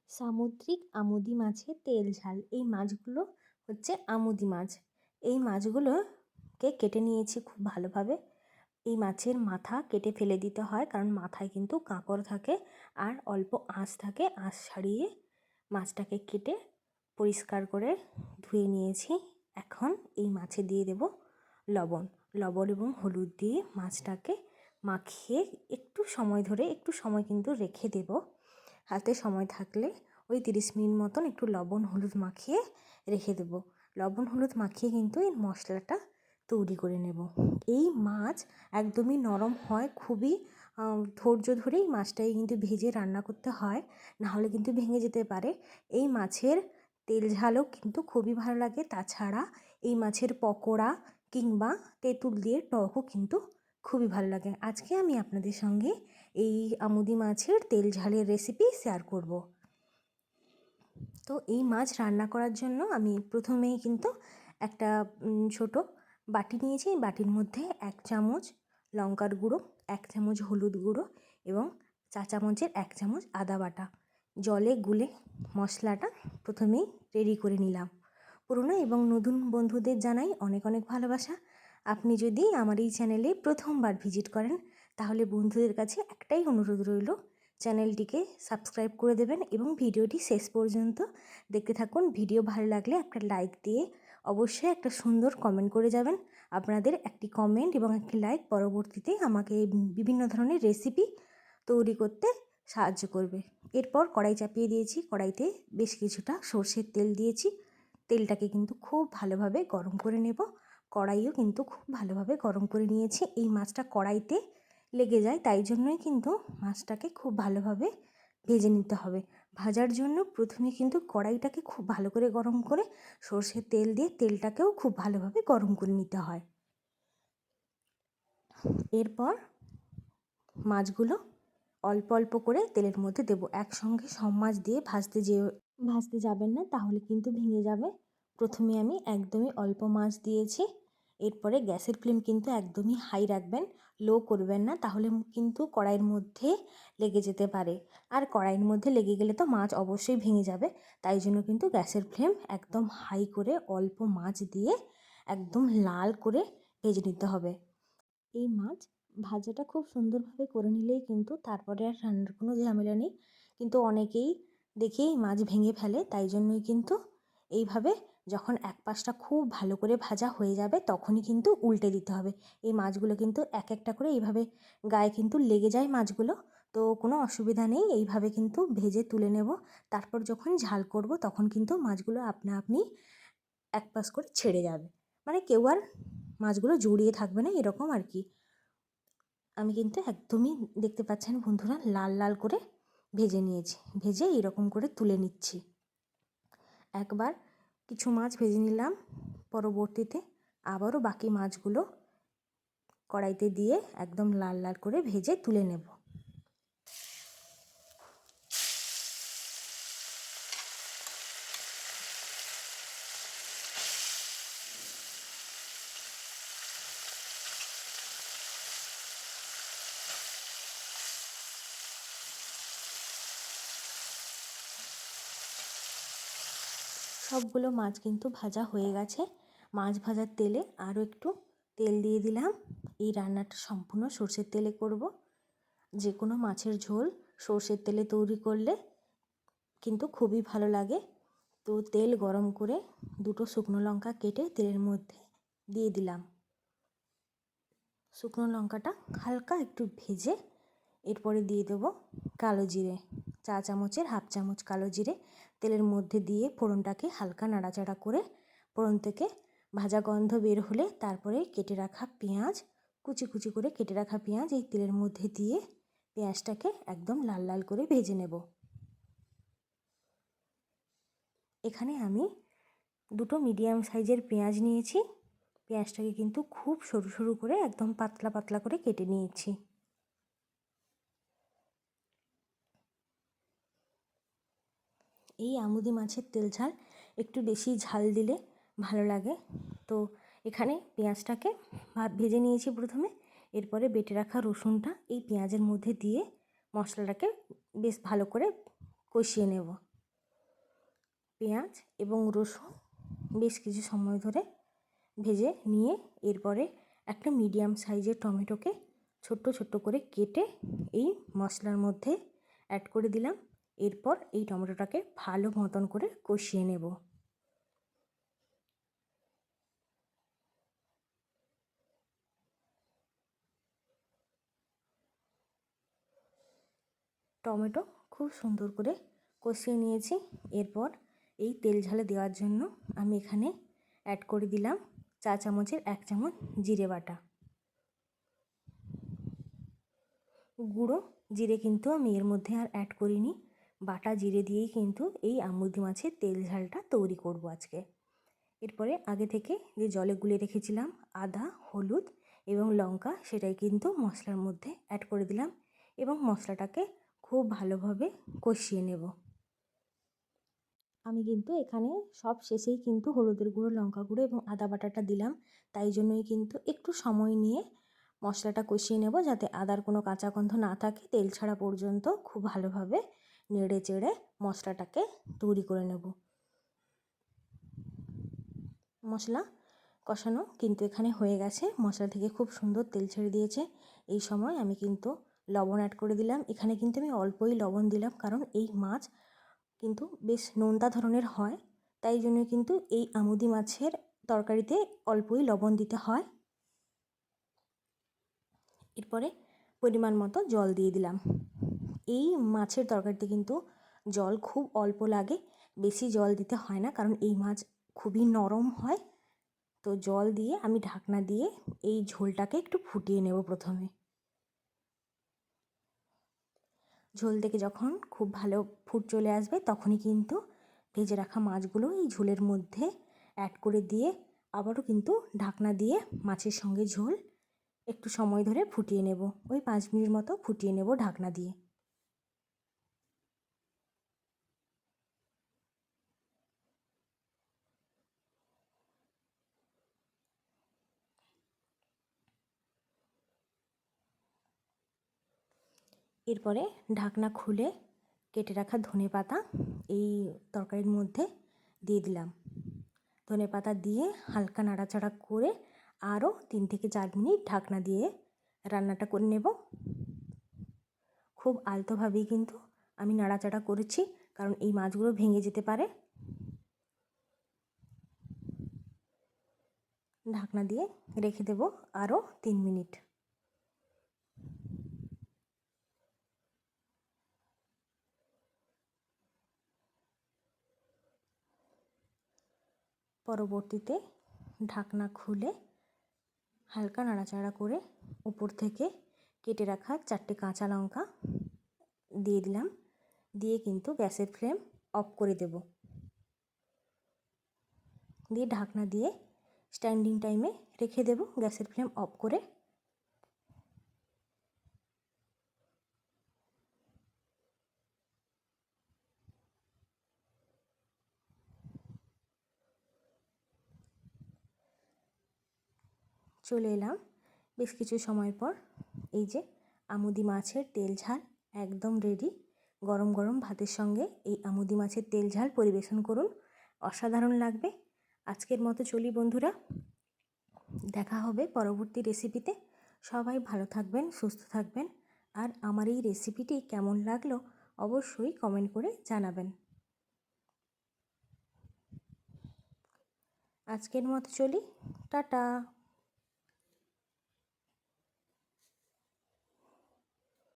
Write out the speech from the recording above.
সামুদ্রিক আমুদি মাছের তেল ঝাল। এই মাছগুলো হচ্ছে আমুদি মাছ। এই মাছগুলোকে কেটে নিয়েছি খুব ভালোভাবে। এই মাছের মাথা কেটে ফেলে দিতে হয়, কারণ মাথায় কিন্তু কাঁকড় থাকে আর অল্প আঁশ থাকে। আঁশ ছাড়িয়ে মাছটাকে কেটে পরিষ্কার করে ধুয়ে নিয়েছি। এখন এই মাছে দিয়ে দেব লবণ এবং হলুদ দিয়ে মাছটাকে মাখিয়ে একটু সময় কিন্তু রেখে দেব। হাতে সময় থাকলে ওই 30 মিনিট মতন একটু লবণ হলুদ মাখিয়ে রেখে দেব। লবণ হলুদ মাখিয়ে কিন্তু এই মশলাটা তৈরি করে নেব। এই মাছ একদমই নরম হয়, খুবই ধৈর্য ধরেই মাছটাকে কিন্তু ভেজে রান্না করতে হয়, নাহলে কিন্তু ভেঙে যেতে পারে। এই মাছের তেল ঝালও কিন্তু খুবই ভালো লাগে। তাছাড়া এই মাছের পকোড়া কিংবা তেঁতুল দিয়ে টকও কিন্তু খুবই ভালো লাগে। আজকে আমি আপনাদের সঙ্গে এই আমুদি মাছের তেল ঝালের রেসিপি শেয়ার করব। তো এই মাছ রান্না করার জন্য আমি প্রথমেই কিন্তু একটা ছোট বাটি নিয়েছি। এই বাটির মধ্যে 1 চামচ লঙ্কার গুঁড়ো, 1 চামচ হলুদ গুঁড়ো এবং চা চামচের 1 চামচ আদা বাটা জলে গুলে মশলাটা প্রথমেই রেডি করে নিলাম। পুরনো এবং নতুন বন্ধুদের জানাই অনেক অনেক ভালোবাসা। আপনি যদি আমার এই চ্যানেলে প্রথমবার ভিজিট করেন, তাহলে বন্ধুদের কাছে একটাই অনুরোধ রইল, চ্যানেলটিকে সাবস্ক্রাইব করে দেবেন এবং ভিডিওটি শেষ পর্যন্ত দেখতে থাকুন। ভিডিও ভালো লাগলে একটা লাইক দিয়ে অবশ্যই একটা সুন্দর কমেন্ট করে যাবেন। আপনাদের একটি কমেন্ট এবং একটি লাইক পরবর্তীতে আমাকে বিভিন্ন ধরনের রেসিপি তৈরি করতে সাহায্য করবে। এরপর কড়াই চাপিয়ে দিয়েছি। কড়াইতে বেশ কিছুটা সর্ষের তেল দিয়েছি। তেলটাকে কিন্তু খুব ভালোভাবে গরম করে নেব। কড়াইও কিন্তু খুব ভালোভাবে গরম করে নিয়েছি। এই মাছটা কড়াইতে লেগে যায়, তাই জন্যই কিন্তু মাছটাকে খুব ভালোভাবে ভেজে নিতে হবে। ভাজার জন্য প্রথমে কিন্তু কড়াইটাকে খুব ভালো করে গরম করে সর্ষের তেল দিয়ে তেলটাকেও খুব ভালোভাবে গরম করে নিতে হয়। এরপর মাছগুলো অল্প অল্প করে তেলের মধ্যে দেব। একসঙ্গে সব মাছ দিয়ে ভাজতে যাবেন না, তাহলে কিন্তু ভেঙে যাবে। প্রথমে আমি একদমই অল্প মাছ দিয়েছি। এরপরে গ্যাসের ফ্লেম কিন্তু একদমই হাই রাখবেন, লো করবেন না, তাহলে কিন্তু কড়াইয়ের মধ্যে লেগে যেতে পারে। আর কড়াইয়ের মধ্যে লেগে গেলে তো মাছ অবশ্যই ভেঙে যাবে। তাই জন্য কিন্তু গ্যাসের ফ্লেম একদম হাই করে অল্প মাছ দিয়ে একদম লাল করে ভেজে নিতে হবে। এই মাছ ভাজাটা খুব সুন্দরভাবে করে নিলেই কিন্তু তারপরে আর রান্নার কোনো ঝামেলা নেই। কিন্তু অনেকেই দেখি মাছ ভেঙে ফেলে, তাই জন্যই কিন্তু এইভাবে যখন এক পাশটা খুব ভালো করে ভাজা হয়ে যাবে তখনই কিন্তু উল্টে দিতে হবে। এই মাছগুলো কিন্তু এক একটা করে এইভাবে গায়ে কিন্তু লেগে যায় মাছগুলো, তো কোনো অসুবিধা নেই। এইভাবে কিন্তু ভেজে তুলে নেব। তারপর যখন ঝাল করব তখন কিন্তু মাছগুলো আপনা আপনি এক পাশ করে ছেড়ে যাবে, মানে কেউ আর মাছগুলো জড়িয়ে থাকবে না, এরকম আর কি। আমি কিন্তু একদমই দেখতে পাচ্ছেন বন্ধুরা, লাল লাল করে ভেজে নিয়েছি। ভেজে এরকম করে তুলে নিচ্ছি। একবার কিছু মাছ ভেজে নিলাম, পরবর্তীতে আবারও বাকি মাছগুলো কড়াইতে দিয়ে একদম লাল লাল করে ভেজে তুলে নেব। সবগুলো মাছ কিন্তু ভাজা হয়ে গেছে। মাছ ভাজার তেলে আরও একটু তেল দিয়ে দিলাম। এই রান্নাটা সম্পূর্ণ সর্ষের তেলে করব। যে কোনো মাছের ঝোল সর্ষের তেলে তৈরি করলে কিন্তু খুবই ভালো লাগে। তো তেল গরম করে 2টো শুকনো লঙ্কা কেটে তেলের মধ্যে দিয়ে দিলাম। শুকনো লঙ্কাটা হালকা একটু ভেজে এরপরে দিয়ে দেবো কালো জিরে, চা চামচের হাফ চামচ কালো জিরে তেলের মধ্যে দিয়ে ফোড়নটাকে হালকা নাড়াচাড়া করে ফোড়ন থেকে ভাজা গন্ধ বের হলে তারপরে কেটে রাখা পেঁয়াজ, কুচি কুচি করে কেটে রাখা পেঁয়াজ এই তেলের মধ্যে দিয়ে পেঁয়াজটাকে একদম লাল লাল করে ভেজে নেব। এখানে আমি 2টো মিডিয়াম সাইজের পেঁয়াজ নিয়েছি। পেঁয়াজটাকে কিন্তু খুব সরু সরু করে একদম পাতলা পাতলা করে কেটে নিয়েছি। এই আমুদি মাছের তেল ঝাল একটু বেশি ঝাল দিলে ভালো লাগে। তো এখানে পেঁয়াজটাকে ভেজে নিয়েছি প্রথমে। এরপরে বেটে রাখা রসুনটা এই পেঁয়াজের মধ্যে দিয়ে মশলাটাকে বেশ ভালো করে কষিয়ে নেব। পেঁয়াজ এবং রসুন বেশ কিছু সময় ধরে ভেজে নিয়ে এরপরে একটা মিডিয়াম সাইজের টমেটোকে ছোট্ট ছোট্ট করে কেটে এই মশলার মধ্যে অ্যাড করে দিলাম। এরপর এই টমেটোটাকে ভালো মতন করে কষিয়ে নেব। টমেটো খুব সুন্দর করে কষিয়ে নিয়েছি। এরপর এই তেল ঝালে দেওয়ার জন্য আমি এখানে অ্যাড করে দিলাম চা চামচের 1 চামচ জিরে বাটা। গুঁড়ো জিরে কিন্তু আমি এর মধ্যে আর অ্যাড করিনি, বাটা জিরে দিয়েই কিন্তু এই আমুদি মাছের তেল ঝালটা তৈরি করব আজকে। এরপরে আগে থেকে যে জলে গুলে রেখেছিলাম আদা, হলুদ এবং লঙ্কা সেটাই কিন্তু মশলার মধ্যে অ্যাড করে দিলাম এবং মশলাটাকে খুব ভালোভাবে কষিয়ে নেব। আমি কিন্তু এখানে সব শেষেই কিন্তু হলুদের গুঁড়ো, লঙ্কা গুঁড়ো এবং আদা বাটাটা দিলাম, তাই জন্যই কিন্তু একটু সময় নিয়ে মশলাটা কষিয়ে নেব যাতে আদার কোনো কাঁচা গন্ধ না থাকে। তেল ছাড়া পর্যন্ত খুব ভালোভাবে নেড়ে চেড়ে মশলাটাকে তৈরি করে নেব। মশলা কষানো কিন্তু এখানে হয়ে গেছে, মশলা থেকে খুব সুন্দর তেল ছেড়ে দিয়েছে। এই সময় আমি কিন্তু লবণ অ্যাড করে দিলাম। এখানে কিন্তু আমি অল্পই লবণ দিলাম, কারণ এই মাছ কিন্তু বেশ নোনতা ধরনের হয়, তাই জন্য কিন্তু এই আমুদি মাছের তরকারিতে অল্পই লবণ দিতে হয়। এরপরে পরিমাণ মতো জল দিয়ে দিলাম। এই মাছের তরকারিতে কিন্তু জল খুব অল্প লাগে, বেশি জল দিতে হয় না, কারণ এই মাছ খুবই নরম হয়। তো জল দিয়ে আমি ঢাকনা দিয়ে এই ঝোলটাকে একটু ফুটিয়ে নেব প্রথমে। ঝোল থেকে যখন খুব ভালো ফুট চলে আসবে তখনই কিন্তু ভেজে রাখা মাছগুলো এই ঝোলের মধ্যে অ্যাড করে দিয়ে আবারও কিন্তু ঢাকনা দিয়ে মাছের সঙ্গে ঝোল একটু সময় ধরে ফুটিয়ে নেব। ওই 5 মিনিট মতো ফুটিয়ে নেব ঢাকনা দিয়ে। এরপরে ঢাকনা খুলে কেটে রাখা ধনেপাতা এই তরকারির মধ্যে দিয়ে দিলাম। ধনেপাতা দিয়ে হালকা নাড়াচাড়া করে আরও 3 থেকে 4 মিনিট ঢাকনা দিয়ে রান্নাটা করে নেব। খুব আলতোভাবেই কিন্তু আমি নাড়াচাড়া করেছি, কারণ এই মাছগুলো ভেঙে যেতে পারে। ঢাকনা দিয়ে রেখে দেব আরও 3 মিনিট। পরবর্তীতে ঢাকনা খুলে হালকা নাড়াচাড়া করে উপর থেকে কেটে রাখা 4টে কাঁচা লঙ্কা দিয়ে দিলাম, দিয়ে কিন্তু গ্যাসের ফ্লেম অফ করে দেব। দিয়ে ঢাকনা দিয়ে স্ট্যান্ডিং টাইমে রেখে দেব গ্যাসের ফ্লেম অফ করে। চলে এলাম বেশ কিছু সময় পর। এই যে আমুদি মাছের তেল ঝাল একদম রেডি। গরম গরম ভাতের সঙ্গে এই আমুদি মাছের তেল ঝাল পরিবেশন করুন, অসাধারণ লাগবে। আজকের মতো চলি বন্ধুরা, দেখা হবে পরবর্তী রেসিপিতে। সবাই ভালো থাকবেন, সুস্থ থাকবেন, আর আমার এই রেসিপিটি কেমন লাগলো অবশ্যই কমেন্ট করে জানাবেন। আজকের মতো চলি, টাটা।